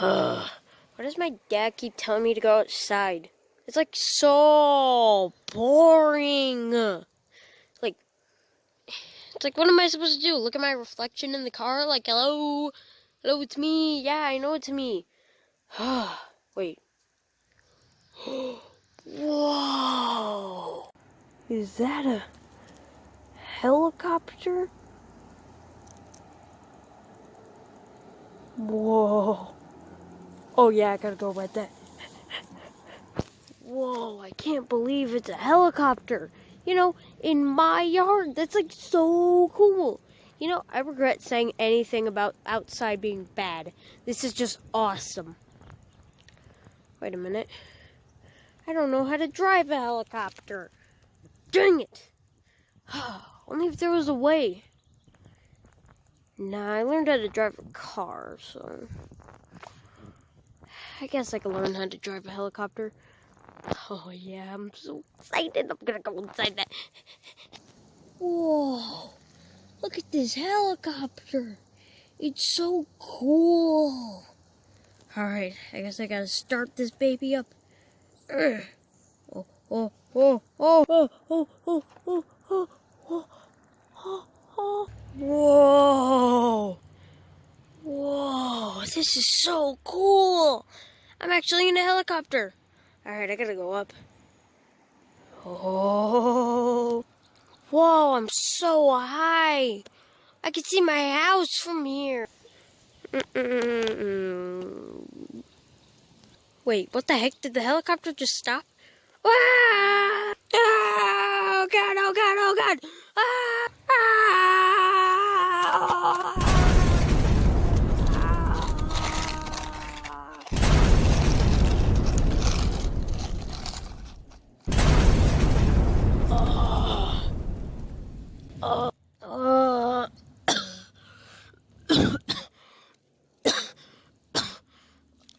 Why does my dad keep telling me to go outside? It's like so boring. Like, it's like, what am I supposed to do? Look at my reflection in the car? Like, hello? Hello, it's me. Yeah, I know it's me. Wait. Whoa. Is that a helicopter? Whoa. Oh yeah, I gotta go about that. Whoa, I can't believe it's a helicopter. You know, in my yard. That's like so cool. You know, I regret saying anything about outside being bad. This is just awesome. Wait a minute. I don't know how to drive a helicopter. Dang it. Only if there was a way. Nah, I learned how to drive a car, so I guess I can learn how to drive a helicopter. Oh yeah, I'm so excited. I'm gonna go inside that. Whoa, look at this helicopter. It's so cool. Alright, I guess I gotta start this baby up. Oh, oh, oh, oh, oh, oh, oh, oh, oh, oh, oh, oh. Whoa. Whoa, this is so cool. I'm actually in a helicopter. Alright, I gotta go up. Oh, whoa, I'm so high. I can see my house from here. Wait, what the heck? Did the helicopter just stop? Ah! Oh god, oh god, oh god! Ah!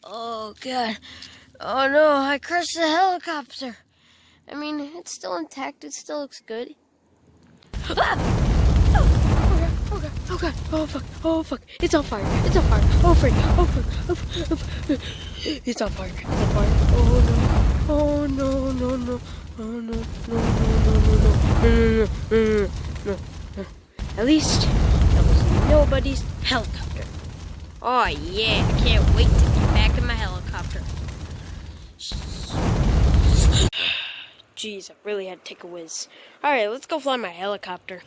Oh god. Oh no, I crashed the helicopter. I mean, it's still intact, it still looks good. Ah! Oh god, oh god, oh god, oh fuck, oh fuck, it's on fire, it's on fire, oh frick, oh fuck, oh fuck, it's on fire, it's on fire, oh no, no, no, oh no, no. At least, that was nobody's helicopter. Oh yeah, I can't wait to get back in my helicopter. Jeez, I really had to take a whiz. Alright, let's go fly my helicopter.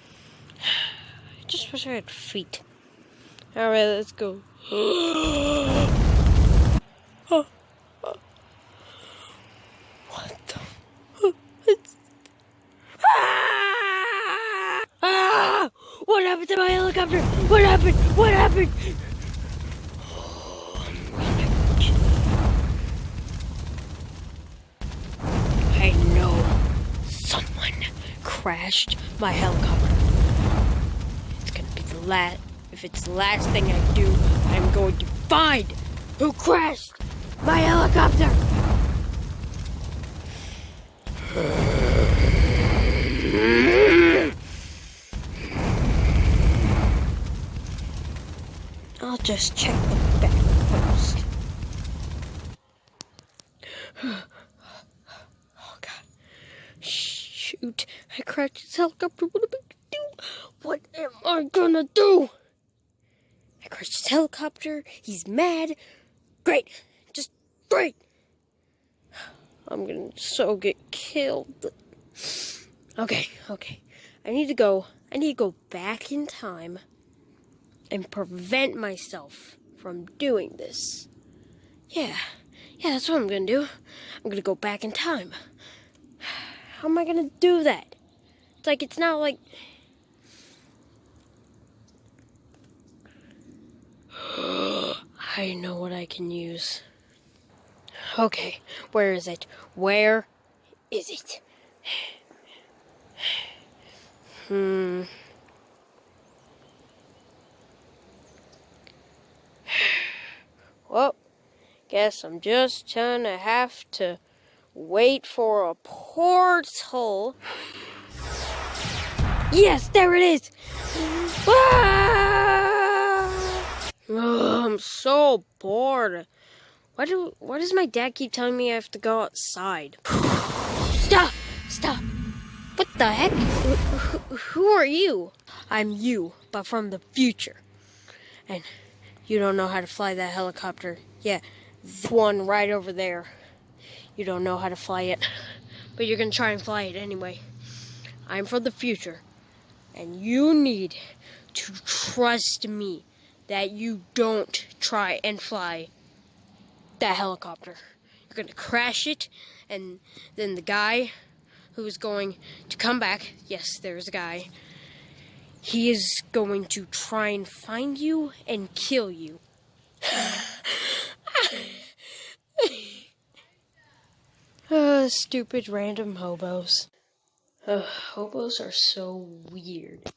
I just wish I had feet. Alright, let's go. What the? What happened to my helicopter? What happened? What happened? I know someone crashed my helicopter. It's gonna be the last. If it's the last thing I do, I'm going to find who crashed my helicopter. I'll just check the back first. Oh god. Shoot. I crashed his helicopter. What am I gonna do? What am I gonna do? I crashed his helicopter. He's mad. Great. Just great. I'm gonna so get killed. Okay. I need to go back in time and prevent myself from doing this. Yeah, that's what I'm gonna do. I'm gonna go back in time. How am I gonna do that? It's not like... I know what I can use. Okay, where is it? Where is it? Well, guess I'm just gonna have to wait for a portal. Yes, there it is! Ah! Ugh, I'm so bored. Why does my dad keep telling me I have to go outside? Stop! Stop! What the heck? Who are you? I'm you, but from the future. And you don't know how to fly that helicopter. Yeah, the one right over there. You don't know how to fly it, but you're gonna try and fly it anyway. I'm from the future, and you need to trust me that you don't try and fly that helicopter. You're gonna crash it, and then the guy who is going to come back, yes, there's a guy, he is going to try and find you and kill you. Stupid random hobos. Hobos are so weird.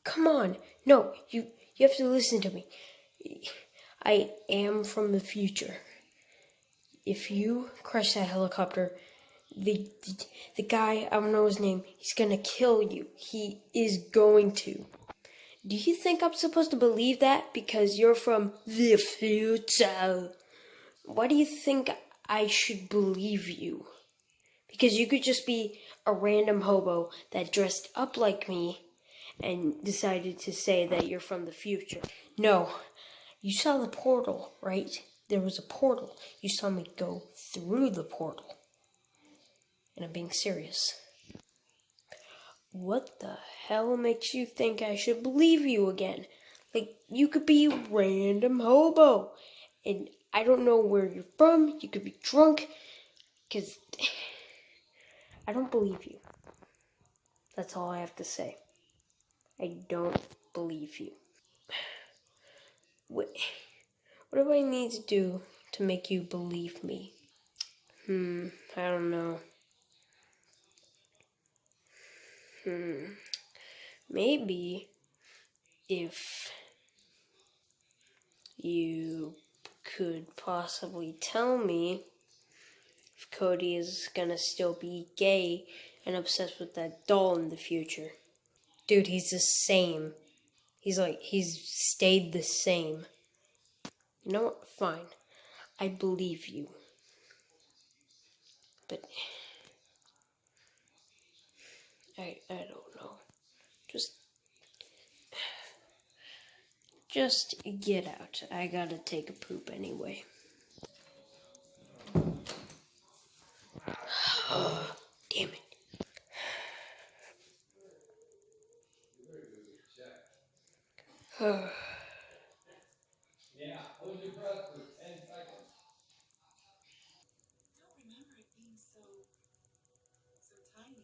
Come on. No, you have to listen to me. I am from the future. If you crash that helicopter, the guy, I don't know his name, he's gonna kill you. He is going to. Do you think I'm supposed to believe that because you're from the future? Why do you think I should believe you? Because you could just be a random hobo that dressed up like me and decided to say that you're from the future. No, you saw the portal, right? There was a portal. You saw me go through the portal. And I'm being serious. What the hell makes you think I should believe you again? Like, you could be a random hobo. And I don't know where you're from. You could be drunk. Because I don't believe you. That's all I have to say. I don't believe you. What do I need to do to make you believe me? I don't know. Maybe if you could possibly tell me if Cody is gonna still be gay and obsessed with that doll in the future. Dude, he's the same. He's stayed the same. You know what? Fine. I believe you. But I don't know. Just get out. I gotta take a poop anyway. Damn it. Yeah, hold your breath for 10 seconds. I don't remember it being so tiny.